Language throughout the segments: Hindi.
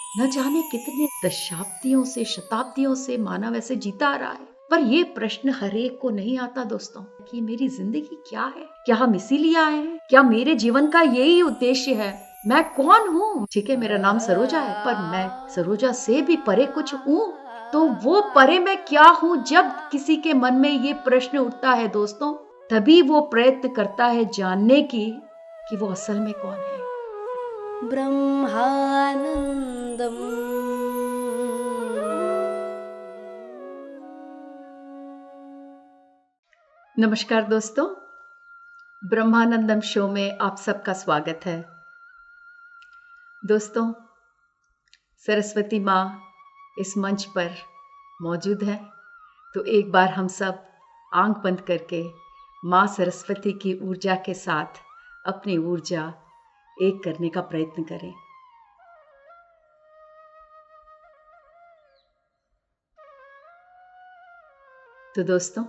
न जाने कितने दशाब्दियों से शताब्दियों से मानव ऐसे जीता आ रहा है, पर ये प्रश्न हर एक को नहीं आता दोस्तों कि मेरी जिंदगी क्या है, क्या हम इसीलिए आए हैं, क्या मेरे जीवन का यही उद्देश्य है, मैं कौन हूँ। ठीक है, मेरा नाम सरोजा है, पर मैं सरोजा से भी परे कुछ हूँ। तो वो परे मैं क्या हूँ, जब किसी के मन में ये प्रश्न उठता है दोस्तों, तभी वो प्रयत्न करता है जानने की कि वो असल में कौन है। ब्रह्मानंदम। नमस्कार दोस्तों, ब्रह्मानंदम शो में आप सबका स्वागत है। दोस्तों, सरस्वती माँ इस मंच पर मौजूद है, तो एक बार हम सब आंख बंद करके माँ सरस्वती की ऊर्जा के साथ अपनी ऊर्जा एक करने का प्रयत्न करें। तो दोस्तों,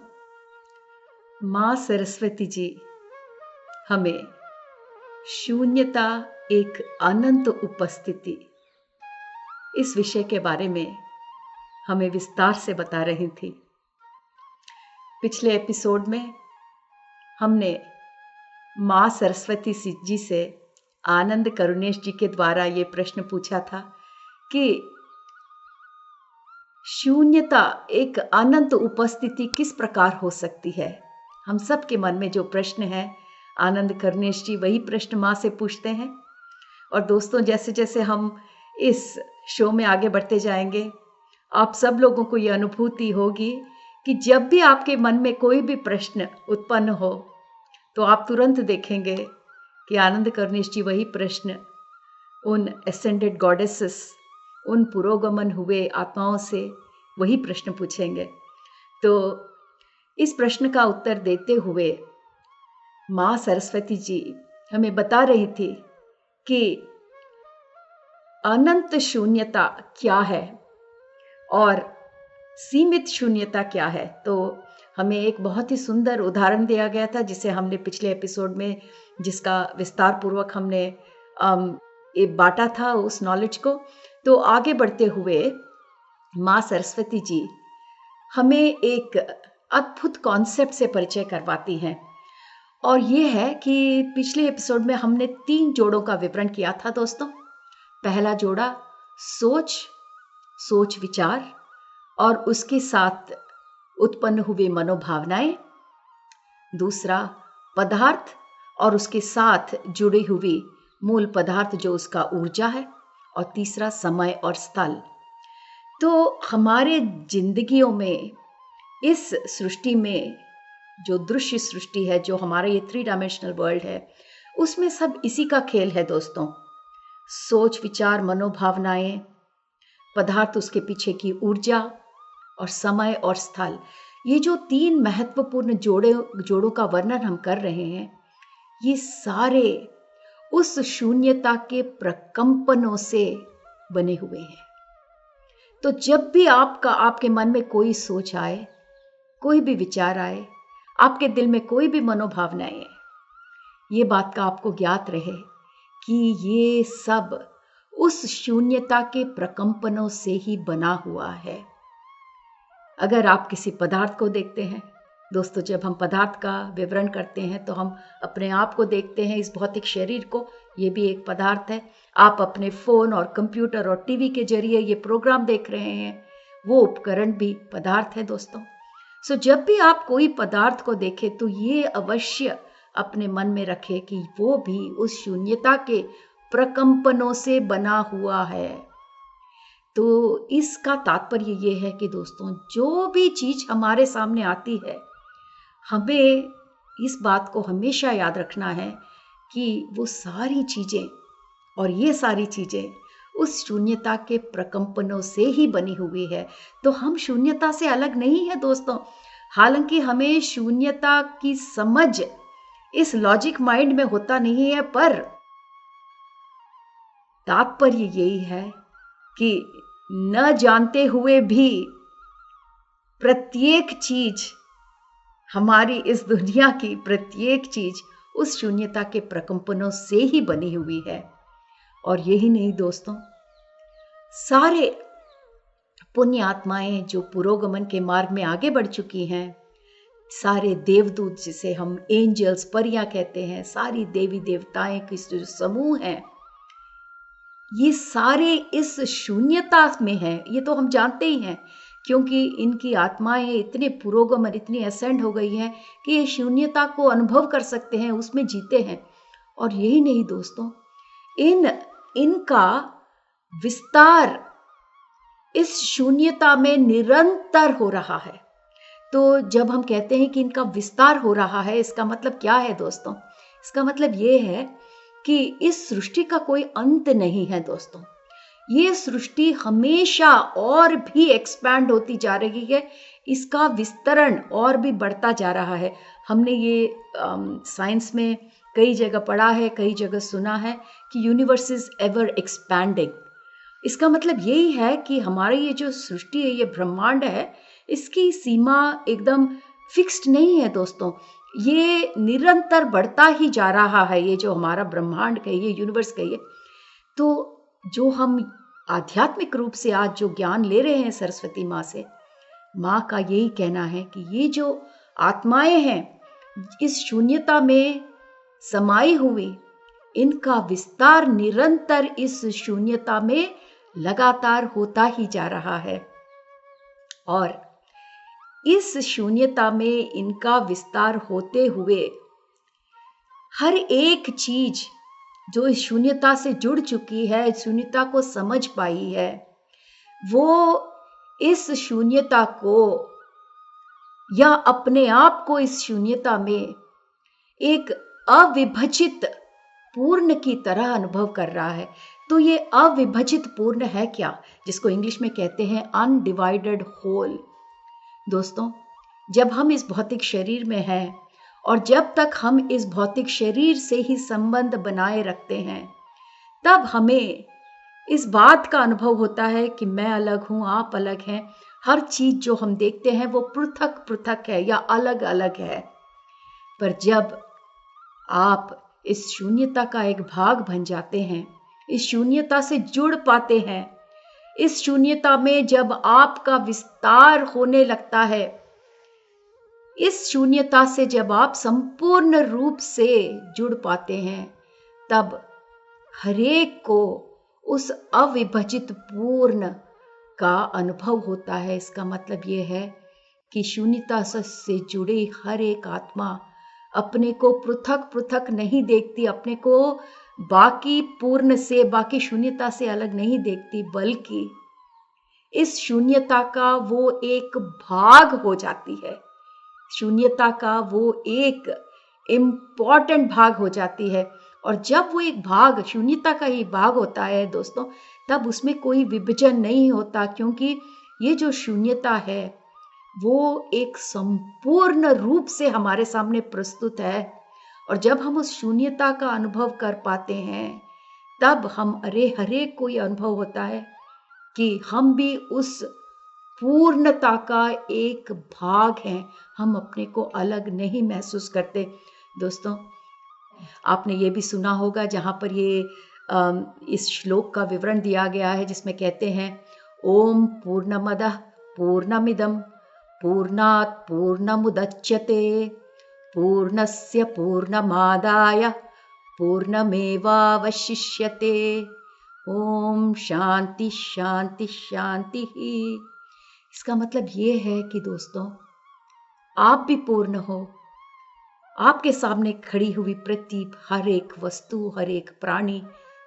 माँ सरस्वती जी हमें शून्यता एक अनंत उपस्थिति, इस विषय के बारे में हमें विस्तार से बता रही थी। पिछले एपिसोड में हमने माँ सरस्वती जी से आनंद करुणेश जी के द्वारा ये प्रश्न पूछा था कि शून्यता एक अनंत उपस्थिति किस प्रकार हो सकती है। हम सब के मन में जो प्रश्न है, आनंद करुणेश जी वही प्रश्न माँ से पूछते हैं। और दोस्तों, जैसे जैसे हम इस शो में आगे बढ़ते जाएंगे, आप सब लोगों को ये अनुभूति होगी कि जब भी आपके मन में कोई भी प्रश्न उत्पन्न हो, तो आप तुरंत देखेंगे कि आनंद करुणेश जी वही प्रश्न उन एसेंडेड गॉडेसेस, उन पुरोगमन हुए आत्माओं से वही प्रश्न पूछेंगे। तो इस प्रश्न का उत्तर देते हुए माँ सरस्वती जी हमें बता रही थी कि अनंत शून्यता क्या है और सीमित शून्यता क्या है। तो हमें एक बहुत ही सुंदर उदाहरण दिया गया था, जिसे हमने पिछले एपिसोड में, जिसका विस्तार पूर्वक हमने बांटा था उस नॉलेज को। तो आगे बढ़ते हुए माँ सरस्वती जी हमें एक अद्भुत कॉन्सेप्ट से परिचय करवाती हैं, और ये है कि पिछले एपिसोड में हमने 3 जोड़ों का विवरण किया था दोस्तों। पहला जोड़ा सोच विचार और उसके साथ उत्पन्न हुए मनोभावनाएं। दूसरा पदार्थ और उसके साथ जुड़ी हुई मूल पदार्थ जो उसका ऊर्जा है। और तीसरा समय और स्थल। तो हमारे जिंदगियों में, इस सृष्टि में, जो दृश्य सृष्टि है, जो हमारा ये 3 डायमेंशनल वर्ल्ड है, उसमें सब इसी का खेल है दोस्तों। सोच विचार मनोभावनाएं, पदार्थ उसके पीछे की ऊर्जा, और समय और स्थल। ये जो 3 महत्वपूर्ण जोड़ों का वर्णन हम कर रहे हैं, ये सारे उस शून्यता के प्रकंपनों से बने हुए हैं। तो जब भी आपके मन में कोई सोच आए, कोई भी विचार आए, आपके दिल में कोई भी मनोभावनाएं आए, ये बात का आपको ज्ञात रहे कि ये सब उस शून्यता के प्रकंपनों से ही बना हुआ है। अगर आप किसी पदार्थ को देखते हैं दोस्तों, जब हम पदार्थ का विवरण करते हैं तो हम अपने आप को देखते हैं, इस भौतिक शरीर को, ये भी एक पदार्थ है। आप अपने फ़ोन और कंप्यूटर और टीवी के जरिए ये प्रोग्राम देख रहे हैं, वो उपकरण भी पदार्थ है दोस्तों। सो जब भी आप कोई पदार्थ को देखें तो ये अवश्य अपने मन में रखें कि वो भी उस शून्यता के प्रकंपनों से बना हुआ है। तो इसका तात्पर्य ये है कि दोस्तों, जो भी चीज हमारे सामने आती है, हमें इस बात को हमेशा याद रखना है कि वो सारी चीजें, और ये सारी चीजें उस शून्यता के प्रकंपनों से ही बनी हुई है। तो हम शून्यता से अलग नहीं है दोस्तों। हालांकि हमें शून्यता की समझ इस लॉजिक माइंड में होता नहीं है, पर तात्पर्य यही है कि न जानते हुए भी प्रत्येक चीज, हमारी इस दुनिया की प्रत्येक चीज उस शून्यता के प्रकंपनों से ही बनी हुई है। और यही नहीं दोस्तों, सारे पुण्य आत्माएं जो पुरोगमन के मार्ग में आगे बढ़ चुकी हैं, सारे देवदूत जिसे हम एंजल्स परियां कहते हैं, सारी देवी देवताएं के जो समूह हैं, ये सारे इस शून्यता में हैं। ये तो हम जानते ही हैं, क्योंकि इनकी आत्माएं इतने पुरोगमन, इतनी असेंड हो गई हैं कि ये शून्यता को अनुभव कर सकते हैं, उसमें जीते हैं। और यही नहीं दोस्तों, इनका विस्तार इस शून्यता में निरंतर हो रहा है। तो जब हम कहते हैं कि इनका विस्तार हो रहा है, इसका मतलब क्या है दोस्तों? इसका मतलब ये है कि इस सृष्टि का कोई अंत नहीं है दोस्तों। ये सृष्टि हमेशा और भी एक्सपैंड होती जा रही है, इसका विस्तरण और भी बढ़ता जा रहा है। हमने ये साइंस में कई जगह पढ़ा है, कई जगह सुना है कि यूनिवर्स इज एवर एक्सपैंडिंग। इसका मतलब यही है कि हमारी ये जो सृष्टि है, ये ब्रह्मांड है, इसकी सीमा एकदम फिक्स्ड नहीं है दोस्तों। ये निरंतर बढ़ता ही जा रहा है, ये जो हमारा ब्रह्मांड कहिए, यूनिवर्स कहिए। तो जो हम आध्यात्मिक रूप से आज जो ज्ञान ले रहे हैं सरस्वती माँ से, माँ का यही कहना है कि ये जो आत्माएं हैं इस शून्यता में समाई हुई, इनका विस्तार निरंतर इस शून्यता में लगातार होता ही जा रहा है। और इस शून्यता में इनका विस्तार होते हुए हर एक चीज जो इस शून्यता से जुड़ चुकी है, इस शून्यता को समझ पाई है, वो इस शून्यता को या अपने आप को इस शून्यता में एक अविभजित पूर्ण की तरह अनुभव कर रहा है। तो ये अविभजित पूर्ण है क्या, जिसको इंग्लिश में कहते हैं अनडिवाइडेड होल। दोस्तों, जब हम इस भौतिक शरीर में हैं और जब तक हम इस भौतिक शरीर से ही संबंध बनाए रखते हैं, तब हमें इस बात का अनुभव होता है कि मैं अलग हूं, आप अलग हैं। हर चीज जो हम देखते हैं वो पृथक पृथक है या अलग अलग है। पर जब आप इस शून्यता का एक भाग बन जाते हैं, इस शून्यता से जुड़ पाते हैं, इस शून्यता में जब आपका विस्तार होने लगता है, इस शून्यता से जब आप संपूर्ण रूप से जुड़ पाते हैं, तब हरेक को उस अविभजित पूर्ण का अनुभव होता है। इसका मतलब यह है कि शून्यता से जुड़ी हर एक आत्मा अपने को पृथक पृथक नहीं देखती, अपने को बाकी पूर्ण से, बाकी शून्यता से अलग नहीं देखती, बल्कि इस शून्यता का वो एक भाग हो जाती है। शून्यता का वो एक इम्पॉर्टेंट भाग हो जाती है। और जब वो एक भाग, शून्यता का ही भाग होता है दोस्तों, तब उसमें कोई विभाजन नहीं होता, क्योंकि ये जो शून्यता है वो एक संपूर्ण रूप से हमारे सामने प्रस्तुत है। और जब हम उस शून्यता का अनुभव कर पाते हैं, तब हम हरे को ये अनुभव होता है कि हम भी उस पूर्णता का एक भाग हैं। हम अपने को अलग नहीं महसूस करते। दोस्तों, आपने ये भी सुना होगा जहाँ पर ये इस श्लोक का विवरण दिया गया है, जिसमें कहते हैं ओम पूर्णमदः पूर्णमिदं पूर्णात् पूर्णमुदच्यते पूर्णस्य पूर्णमादाय पूर्णमेवावशिष्यते। ओम शांति शांति शांति ही। इसका मतलब ये है कि दोस्तों, आप भी पूर्ण हो। आपके सामने खड़ी हुई पृथ्वी, हर एक वस्तु, हर एक प्राणी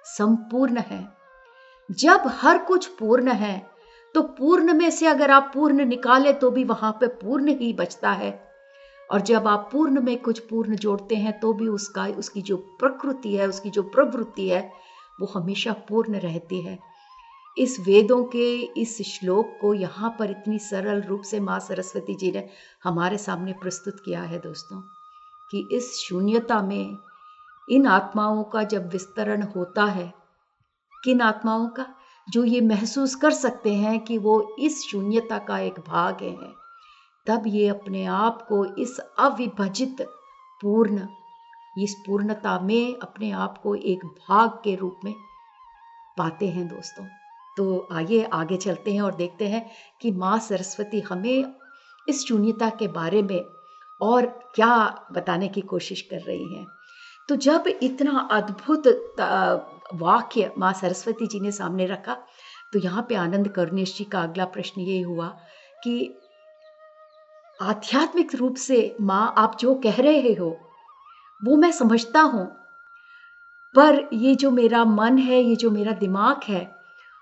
संपूर्ण है। जब हर कुछ पूर्ण है, तो पूर्ण में से अगर आप पूर्ण निकाले तो भी वहां पे पूर्ण ही बचता है। और जब आप पूर्ण में कुछ पूर्ण जोड़ते हैं तो भी उसकी जो प्रकृति है, उसकी जो प्रवृत्ति है, वो हमेशा पूर्ण रहती है। इस वेदों के इस श्लोक को यहाँ पर इतनी सरल रूप से माँ सरस्वती जी ने हमारे सामने प्रस्तुत किया है दोस्तों, कि इस शून्यता में इन आत्माओं का जब विस्तरण होता है, किन आत्माओं का, जो ये महसूस कर सकते हैं कि वो इस शून्यता का एक भाग है, तब ये अपने आप को इस अविभजित पूर्ण, इस पूर्णता में अपने आप को एक भाग के रूप में पाते हैं दोस्तों। तो आइए आगे चलते हैं और देखते हैं कि माँ सरस्वती हमें इस शून्यता के बारे में और क्या बताने की कोशिश कर रही हैं। तो जब इतना अद्भुत वाक्य माँ सरस्वती जी ने सामने रखा, तो यहाँ पे आनंद करुणेश जी का अगला प्रश्न ये हुआ कि आध्यात्मिक रूप से माँ आप जो कह रहे हो वो मैं समझता हूँ, पर ये जो मेरा मन है, ये जो मेरा दिमाग है,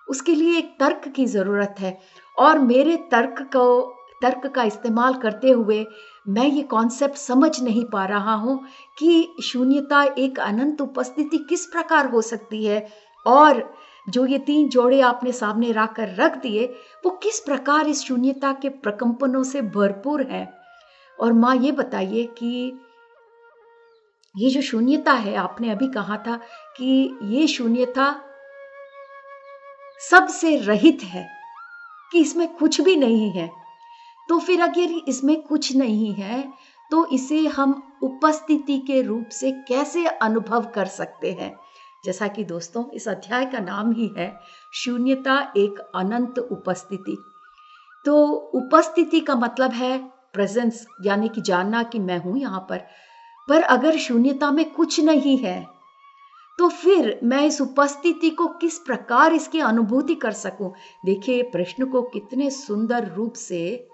उसके लिए एक तर्क की ज़रूरत है और मेरे तर्क का इस्तेमाल करते हुए मैं ये कॉन्सेप्ट समझ नहीं पा रहा हूँ कि शून्यता एक अनंत उपस्थिति किस प्रकार हो सकती है और जो ये 3 जोड़े आपने सामने रख दिए, वो किस प्रकार इस शून्यता के प्रकंपनों से भरपूर हैं। और माँ ये बताइए कि ये जो शून्यता है, आपने अभी कहा था कि ये शून्यता सबसे रहित है, कि इसमें कुछ भी नहीं है। तो फिर अगर इसमें कुछ नहीं है, तो इसे हम उपस्थिति के रूप से कैसे अनुभव कर सकते हैं? जैसा कि दोस्तों इस अध्याय का नाम ही है शून्यता एक अनंत उपस्थिति। तो उपस्थिति का मतलब है प्रेजेंस, यानी कि जानना कि मैं हूं यहाँ पर अगर शून्यता में कुछ नहीं है, तो फिर मैं इस उपस्थिति को किस प्रकार इसकी अनुभूति कर सकूं? देखिए प्रश्न को कितने सुंदर रूप से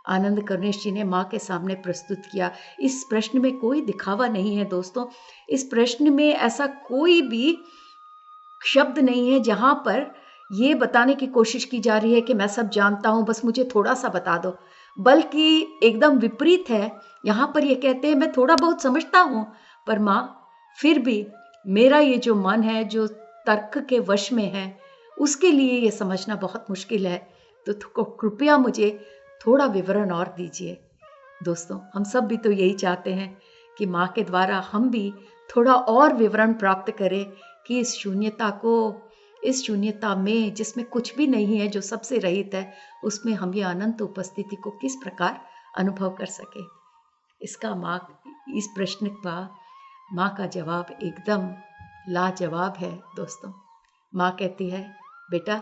आनंद करुणेश जी ने माँ के सामने प्रस्तुत किया। इस प्रश्न में कोई दिखावा नहीं है दोस्तों। इस प्रश्न में ऐसा कोई भी शब्द नहीं है जहां पर ये बताने की कोशिश की जा रही है कि मैं सब जानता हूं, बस मुझे थोड़ा सा बता दो, बल्कि एकदम विपरीत है। यहाँ पर ये कहते हैं मैं थोड़ा बहुत समझता हूँ, पर माँ फिर भी मेरा ये जो मन है जो तर्क के वश में है, उसके लिए ये समझना बहुत मुश्किल है। तो कृपया मुझे थोड़ा विवरण और दीजिए। दोस्तों हम सब भी तो यही चाहते हैं कि माँ के द्वारा हम भी थोड़ा और विवरण प्राप्त करें कि इस शून्यता में जिसमें कुछ भी नहीं है, जो सबसे रहित है, उसमें हम ये अनंत उपस्थिति को किस प्रकार अनुभव कर सके। इस प्रश्न का माँ का जवाब एकदम लाजवाब है दोस्तों। माँ कहती है बेटा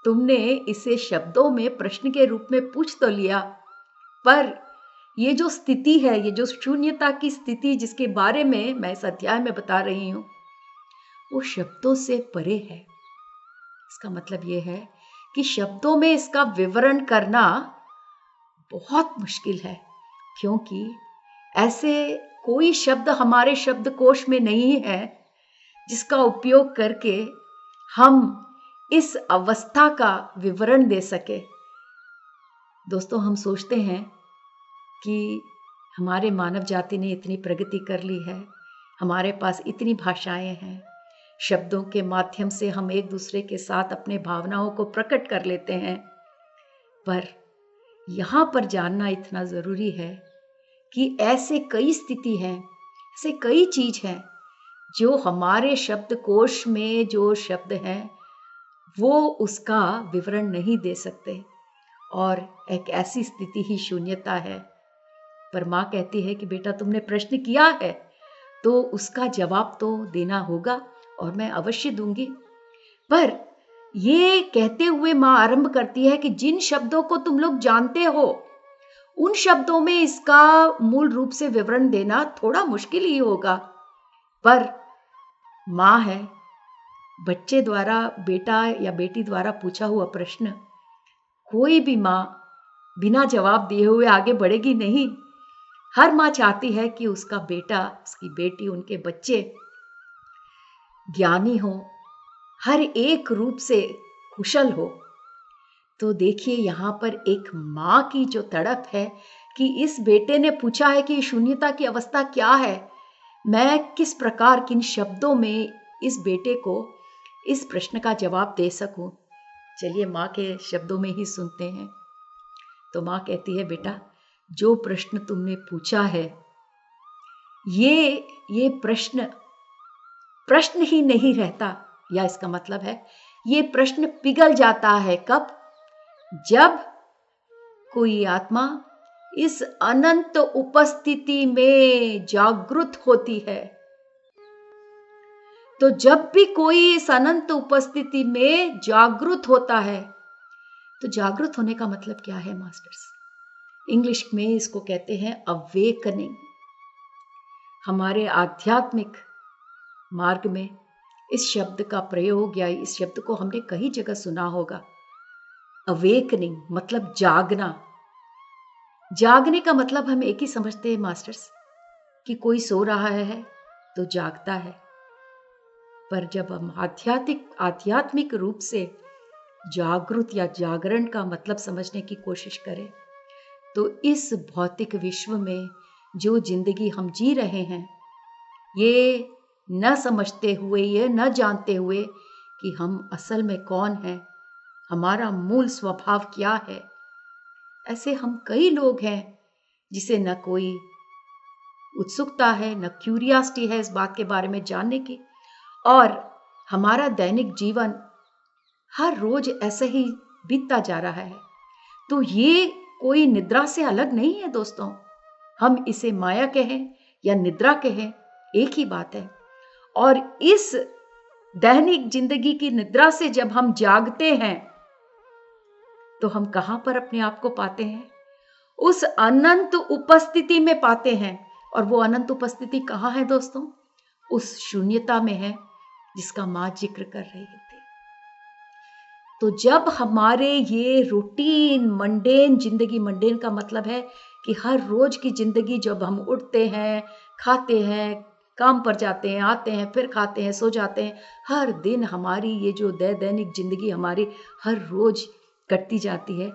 तुमने इसे शब्दों में प्रश्न के रूप में पूछ तो लिया, पर ये जो स्थिति है, ये जो शून्यता की स्थिति जिसके बारे में मैं इस अध्याय में बता रही हूँ, वो शब्दों से परे है। इसका मतलब ये है कि शब्दों में इसका विवरण करना बहुत मुश्किल है, क्योंकि ऐसे कोई शब्द हमारे शब्दकोश में नहीं है जिसका उपयोग करके हम इस अवस्था का विवरण दे सके। दोस्तों हम सोचते हैं कि हमारे मानव जाति ने इतनी प्रगति कर ली है, हमारे पास इतनी भाषाएं हैं, शब्दों के माध्यम से हम एक दूसरे के साथ अपने भावनाओं को प्रकट कर लेते हैं, पर यहाँ पर जानना इतना ज़रूरी है कि ऐसे कई स्थिति हैं, ऐसे कई चीज़ हैं जो हमारे शब्दकोश में जो शब्द हैं वो उसका विवरण नहीं दे सकते, और एक ऐसी स्थिति ही शून्यता है। पर माँ कहती है कि बेटा तुमने प्रश्न किया है तो उसका जवाब तो देना होगा और मैं अवश्य दूंगी। पर ये कहते हुए माँ आरंभ करती है कि जिन शब्दों को तुम लोग जानते हो, उन शब्दों में इसका मूल रूप से विवरण देना थोड़ा मुश्किल ही होगा। पर माँ है, बच्चे द्वारा, बेटा या बेटी द्वारा पूछा हुआ प्रश्न कोई भी माँ बिना जवाब दिए हुए आगे बढ़ेगी नहीं। हर माँ चाहती है कि उसका बेटा, उसकी बेटी, उनके बच्चे ज्ञानी हो, हर एक रूप से कुशल हो। तो देखिए यहाँ पर एक माँ की जो तड़प है कि इस बेटे ने पूछा है कि शून्यता की अवस्था क्या है, मैं किस प्रकार किन शब्दों में इस बेटे को इस प्रश्न का जवाब दे सकूं। चलिए माँ के शब्दों में ही सुनते हैं। तो माँ कहती है बेटा जो प्रश्न तुमने पूछा है, ये प्रश्न ही नहीं रहता, या इसका मतलब है ये प्रश्न पिघल जाता है कब? जब कोई आत्मा इस अनंत उपस्थिति में जागृत होती है। तो जब भी कोई इस अनंत उपस्थिति में जागृत होता है, तो जागृत होने का मतलब क्या है मास्टर्स? इंग्लिश में इसको कहते हैं अवेकनिंग। हमारे आध्यात्मिक मार्ग में इस शब्द का प्रयोग या इस शब्द को हमने कई जगह सुना होगा। अवेकनिंग मतलब जागना। जागने का मतलब हम एक ही समझते हैं मास्टर्स, कि कोई सो रहा है तो जागता है। पर जब हम आध्यात्मिक रूप से जागृत या जागरण का मतलब समझने की कोशिश करें, तो इस भौतिक विश्व में जो जिंदगी हम जी रहे हैं, ये न समझते हुए, ये न जानते हुए कि हम असल में कौन हैं, हमारा मूल स्वभाव क्या है। ऐसे हम कई लोग हैं जिसे न कोई उत्सुकता है, न क्यूरियोसिटी है इस बात के बारे में जानने की, और हमारा दैनिक जीवन हर रोज ऐसे ही बीतता जा रहा है। तो ये कोई निद्रा से अलग नहीं है दोस्तों। हम इसे माया कहें या निद्रा कहें, एक ही बात है। और इस दैनिक जिंदगी की निद्रा से जब हम जागते हैं, तो हम कहां पर अपने आप को पाते हैं? उस अनंत उपस्थिति में पाते हैं। और वो अनंत उपस्थिति कहां है दोस्तों? उस शून्यता में है जिसका मां जिक्र कर रही थी। तो जब हमारे ये रूटीन मंडेन जिंदगी, मंडेन का मतलब है कि हर रोज की जिंदगी, जब हम उठते हैं, खाते हैं, काम पर जाते हैं, आते हैं, फिर खाते हैं, सो जाते हैं, हर दिन हमारी ये जो दैनिक जिंदगी हमारी हर रोज कटती जाती है।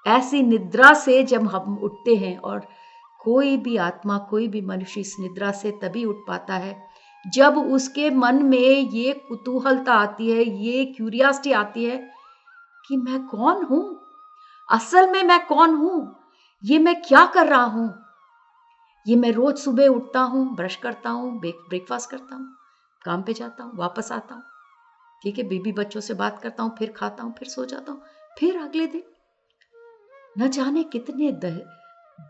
ऐसी निद्रा से जब हम उठते हैं, और कोई भी आत्मा, कोई भी मनुष्य इस निद्रा से तभी उठ पाता है जब उसके मन में ये कुतूहलता आती है, ये क्यूरियोसिटी आती है कि मैं कौन हूं, असल में मैं कौन हूं, ये मैं क्या कर रहा हूं। ये मैं रोज सुबह उठता हूं, ब्रश करता हूं, ब्रेकफास्ट करता हूं, काम पे जाता हूं, वापस आता हूं, ठीक है, बीबी बच्चों से बात करता हूं, फिर खाता हूं, फिर सो जाता हूं, फिर अगले दिन न जाने कितने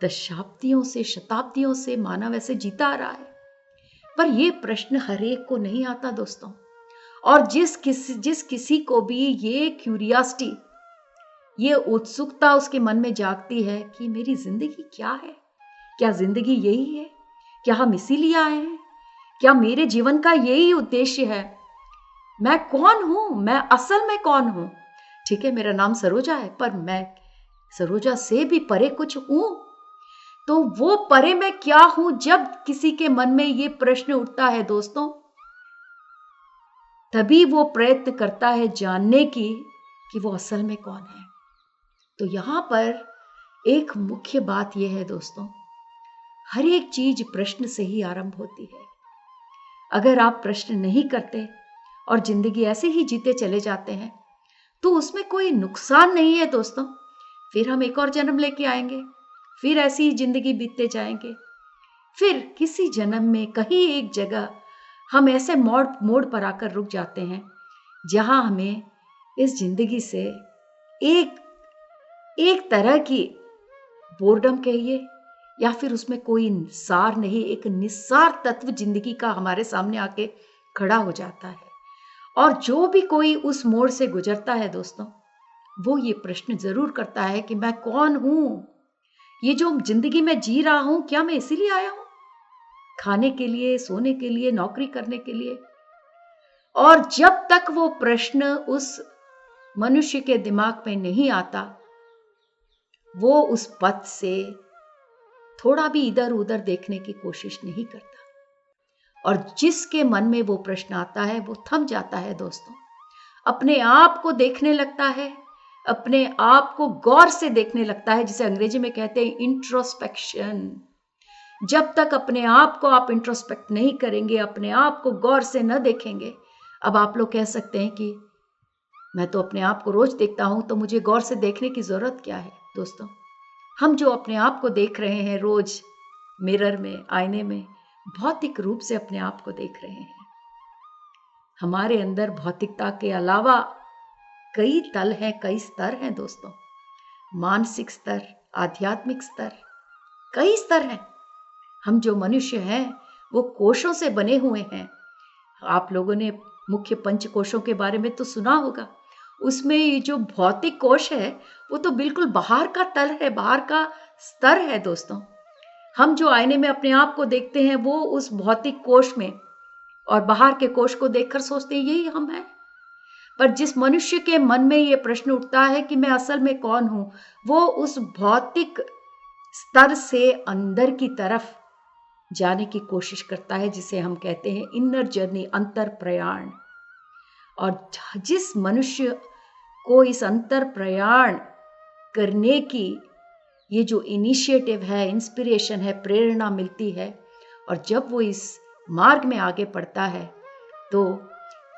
दशाब्दियों से, शताब्दियों से मानव ऐसे जीता आ रहा है। पर यह प्रश्न हर एक को नहीं आता दोस्तों। और जिस किसी को भी ये क्यूरियोसिटी, ये उत्सुकता उसके मन में जागती है कि मेरी जिंदगी क्या है, क्या जिंदगी यही है, क्या हम इसीलिए आए हैं, क्या मेरे जीवन का यही उद्देश्य है, मैं कौन हूं, मैं असल में कौन हूं। ठीक है, मेरा नाम सरोजा है, पर मैं सरोजा से भी परे कुछ हूं। तो वो परे मैं क्या हूं, जब किसी के मन में ये प्रश्न उठता है दोस्तों, तभी वो प्रयत्न करता है जानने की कि वो असल में कौन है। तो यहां पर एक मुख्य बात यह है दोस्तों, हर एक चीज प्रश्न से ही आरंभ होती है। अगर आप प्रश्न नहीं करते और जिंदगी ऐसे ही जीते चले जाते हैं, तो उसमें कोई नुकसान नहीं है दोस्तों। फिर हम एक और जन्म लेके आएंगे, फिर ऐसी ही जिंदगी बीतते जाएंगे, फिर किसी जन्म में कहीं एक जगह हम ऐसे मोड़ पर आकर रुक जाते हैं जहां हमें इस जिंदगी से एक तरह की बोर्डम कहिए, या फिर उसमें कोई सार नहीं, एक निस्सार तत्व जिंदगी का हमारे सामने आके खड़ा हो जाता है। और जो भी कोई उस मोड़ से गुजरता है दोस्तों, वो ये प्रश्न जरूर करता है कि मैं कौन हूं, ये जो जिंदगी में जी रहा हूं, क्या मैं इसीलिए आया हूं, खाने के लिए, सोने के लिए, नौकरी करने के लिए। और जब तक वो प्रश्न उस मनुष्य के दिमाग में नहीं आता, वो उस पथ से थोड़ा भी इधर उधर देखने की कोशिश नहीं करता। और जिसके मन में वो प्रश्न आता है, वो थम जाता है दोस्तों, अपने आप को देखने लगता है, अपने आप को गौर से देखने लगता है, जिसे अंग्रेजी में कहते हैं इंट्रोस्पेक्शन। जब तक अपने आप को आप इंट्रोस्पेक्ट नहीं करेंगे, अपने आप को गौर से न देखेंगे। अब आप लोग कह सकते हैं कि मैं तो अपने आप को रोज देखता हूं, तो मुझे गौर से देखने की जरूरत क्या है दोस्तों। हम जो अपने आप को देख रहे हैं रोज मिरर में, आईने में, भौतिक रूप से अपने आप को देख रहे हैं। हमारे अंदर भौतिकता के अलावा कई तल हैं, कई स्तर हैं दोस्तों, मानसिक स्तर, आध्यात्मिक स्तर, कई स्तर हैं। हम जो मनुष्य हैं वो कोशों से बने हुए हैं। आप लोगों ने मुख्य पंचकोशों के बारे में तो सुना होगा। उसमें ये जो भौतिक कोश है वो तो बिल्कुल बाहर का तल है, बाहर का स्तर है दोस्तों। हम जो आईने में अपने आप को देखते हैं वो उस भौतिक कोश में, और बाहर के कोश को देखकर सोचते हैं यही हम हैं। पर जिस मनुष्य के मन में ये प्रश्न उठता है कि मैं असल में कौन हूं, वो उस भौतिक स्तर से अंदर की तरफ जाने की कोशिश करता है, जिसे हम कहते हैं इनर जर्नी, अंतर प्रयाण। और जिस मनुष्य को इस अंतर प्रयाण करने की ये जो इनिशिएटिव है, इंस्पिरेशन है, प्रेरणा मिलती है, और जब वो इस मार्ग में आगे बढ़ता है तो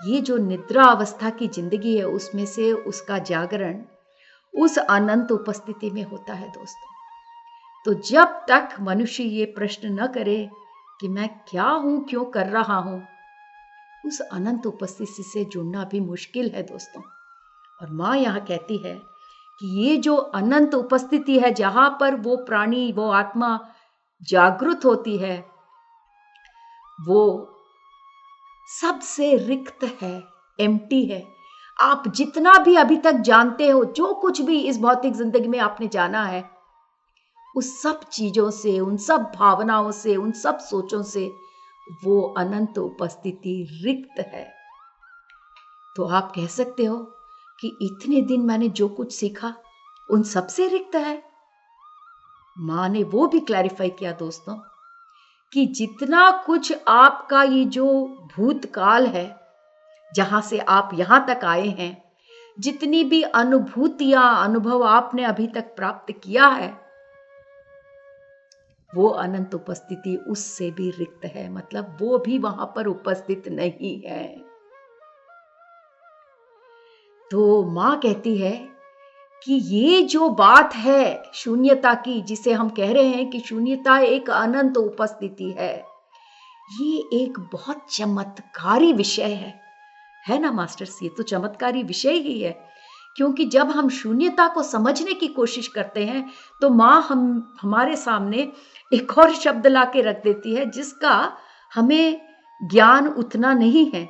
ये जो निद्रा अवस्था की जिंदगी है उसमें से उसका जागरण उस अनंत उपस्थिति में होता है दोस्तों। तो जब तक मनुष्य ये प्रश्न न करे कि मैं क्या हूं, क्यों कर रहा हूं, उस अनंत उपस्थिति से जुड़ना भी मुश्किल है दोस्तों। और माँ यहाँ कहती है कि ये जो अनंत उपस्थिति है, जहां पर वो प्राणी, वो आत्मा जागृत होती है, वो सबसे रिक्त है, एम्प्टी है। आप जितना भी अभी तक जानते हो, जो कुछ भी इस भौतिक जिंदगी में आपने जाना है, उस सब चीजों से, उन सब भावनाओं से, उन सब सोचों से वो अनंत उपस्थिति रिक्त है। तो आप कह सकते हो कि इतने दिन मैंने जो कुछ सीखा उन सब से रिक्त है। मां ने वो भी क्लैरिफाई किया दोस्तों कि जितना कुछ आपका ये जो भूतकाल है, जहां से आप यहां तक आए हैं, जितनी भी अनुभूतियां, अनुभव आपने अभी तक प्राप्त किया है, वो अनंत उपस्थिति उससे भी रिक्त है। मतलब वो भी वहां पर उपस्थित नहीं है। तो मां कहती है कि ये जो बात है शून्यता की, जिसे हम कह रहे हैं कि शून्यता एक अनंत उपस्थिति है, ये एक बहुत चमत्कारी विषय है ना मास्टर्स? ये तो चमत्कारी विषय ही है, क्योंकि जब हम शून्यता को समझने की कोशिश करते हैं तो माँ हमारे सामने एक और शब्द ला के रख देती है जिसका हमें ज्ञान उतना नहीं है।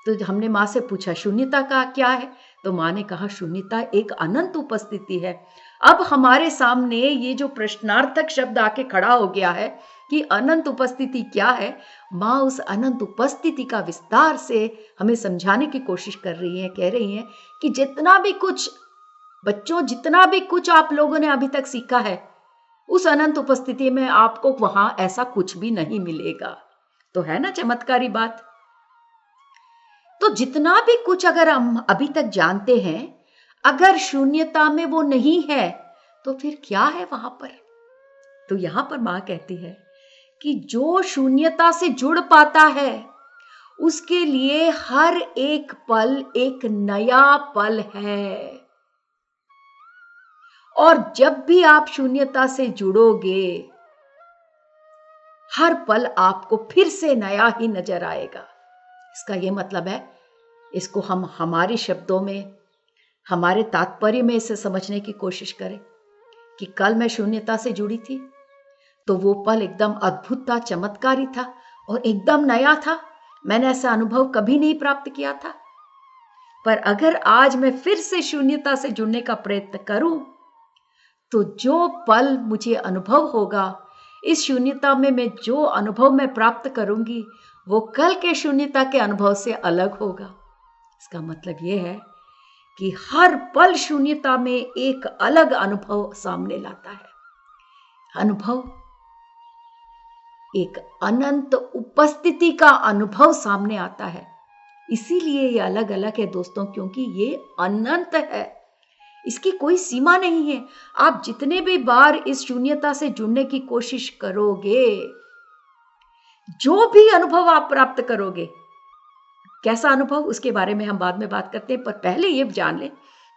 तो हमने माँ से पूछा शून्यता का क्या है, तो माँ ने कहा शून्यता एक अनंत उपस्थिति है। अब हमारे सामने ये जो प्रश्नार्थक शब्द आके खड़ा हो गया है कि अनंत उपस्थिति क्या है, माँ उस अनंत उपस्थिति का विस्तार से हमें समझाने की कोशिश कर रही है। कह रही है कि जितना भी कुछ बच्चों, जितना भी कुछ आप लोगों ने अभी तक सीखा है, उस अनंत उपस्थिति में आपको वहां ऐसा कुछ भी नहीं मिलेगा। तो है ना चमत्कारी बात? तो जितना भी कुछ अगर हम अभी तक जानते हैं, अगर शून्यता में वो नहीं है तो फिर क्या है वहां पर? तो यहां पर मां कहती है कि जो शून्यता से जुड़ पाता है उसके लिए हर एक पल एक नया पल है। और जब भी आप शून्यता से जुड़ोगे, हर पल आपको फिर से नया ही नजर आएगा। इसका यह मतलब है, इसको हम हमारे शब्दों में, हमारे तात्पर्य में इसे समझने की कोशिश करें कि कल मैं शून्यता से जुड़ी थी तो वो पल एकदम अद्भुत था, चमत्कारी था और एकदम नया था। मैंने ऐसा अनुभव कभी नहीं प्राप्त किया था। पर अगर आज मैं फिर से शून्यता से जुड़ने का प्रयत्न करूं तो जो पल मुझे अनुभव होगा, इस शून्यता में मैं जो अनुभव मैं प्राप्त करूंगी वो कल के शून्यता के अनुभव से अलग होगा। इसका मतलब यह है कि हर पल शून्यता में एक अलग अनुभव सामने लाता है। अनुभव एक अनंत उपस्थिति का अनुभव सामने आता है। इसीलिए ये अलग अलग है दोस्तों, क्योंकि ये अनंत है, इसकी कोई सीमा नहीं है। आप जितने भी बार इस शून्यता से जुड़ने की कोशिश करोगे, जो भी अनुभव आप प्राप्त करोगे, कैसा अनुभव उसके बारे में हम बाद में बात करते हैं, पर पहले ये जान लें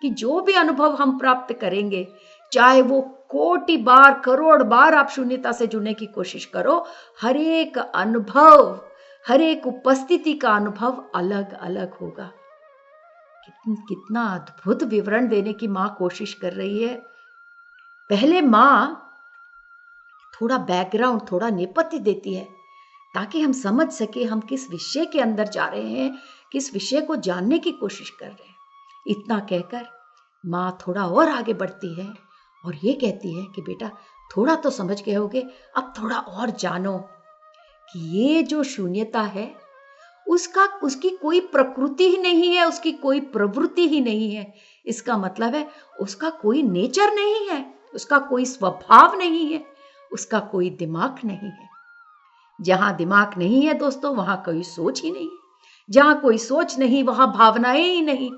कि जो भी अनुभव हम प्राप्त करेंगे, चाहे वो कोटि बार, करोड़ बार आप शून्यता से जुड़ने की कोशिश करो, हर एक अनुभव, हर एक उपस्थिति का अनुभव अलग अलग होगा। कितना अद्भुत विवरण देने की मां कोशिश कर रही है। पहले मां थोड़ा बैकग्राउंड, थोड़ा नेपथ्य देती है ताकि हम समझ सके हम किस विषय के अंदर जा रहे हैं, किस विषय को जानने की कोशिश कर रहे हैं। इतना कहकर माँ थोड़ा और आगे बढ़ती है और ये कहती है कि बेटा थोड़ा तो समझ गए होगे, अब थोड़ा और जानो कि ये जो शून्यता है उसकी कोई प्रकृति ही नहीं है, उसकी कोई प्रवृत्ति ही नहीं है। इसका मतलब है उसका कोई नेचर नहीं है, उसका कोई स्वभाव नहीं है, उसका कोई दिमाग नहीं है। जहां दिमाग नहीं है दोस्तों, वहां कोई सोच ही नहीं, जहां कोई सोच नहीं वहां भावनाएं ही नहीं।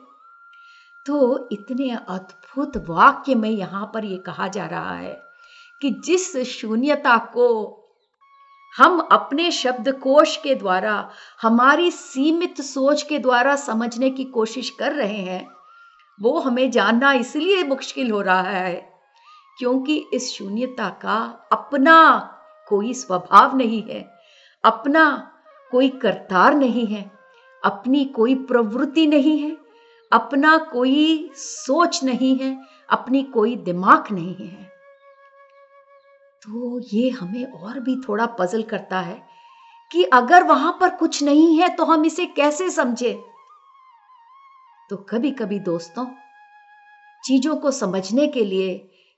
तो इतने अद्भुत वाक्य में यहां पर यह कहा जा रहा है कि जिस शून्यता को हम अपने शब्दकोश के द्वारा, हमारी सीमित सोच के द्वारा समझने की कोशिश कर रहे हैं, वो हमें जानना इसलिए मुश्किल हो रहा है क्योंकि इस शून्यता का अपना कोई स्वभाव नहीं है, अपना कोई करतार नहीं है, अपनी कोई प्रवृत्ति नहीं है, अपना कोई सोच नहीं है, अपनी कोई दिमाग नहीं है। तो ये हमें और भी थोड़ा पजल करता है कि अगर वहां पर कुछ नहीं है तो हम इसे कैसे समझे। तो कभी कभी दोस्तों चीजों को समझने के लिए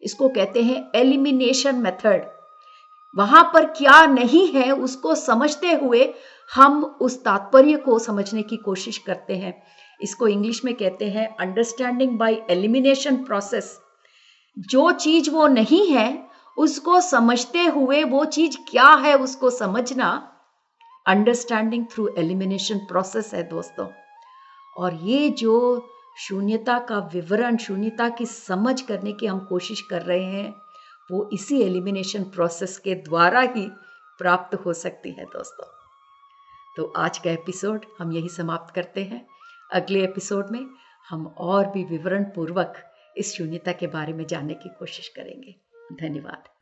इसको कहते हैं एलिमिनेशन मेथड। वहां पर क्या नहीं है उसको समझते हुए हम उस तात्पर्य को समझने की कोशिश करते हैं। इसको इंग्लिश में कहते हैं अंडरस्टैंडिंग बाय एलिमिनेशन प्रोसेस। जो चीज वो नहीं है उसको समझते हुए वो चीज क्या है उसको समझना अंडरस्टैंडिंग थ्रू एलिमिनेशन प्रोसेस है दोस्तों। और ये जो शून्यता का विवरण, शून्यता की समझ करने की हम कोशिश कर रहे हैं, वो इसी एलिमिनेशन प्रोसेस के द्वारा ही प्राप्त हो सकती है दोस्तों। तो आज का एपिसोड हम यही समाप्त करते हैं। अगले एपिसोड में हम और भी विवरण पूर्वक इस शून्यता के बारे में जानने की कोशिश करेंगे। धन्यवाद।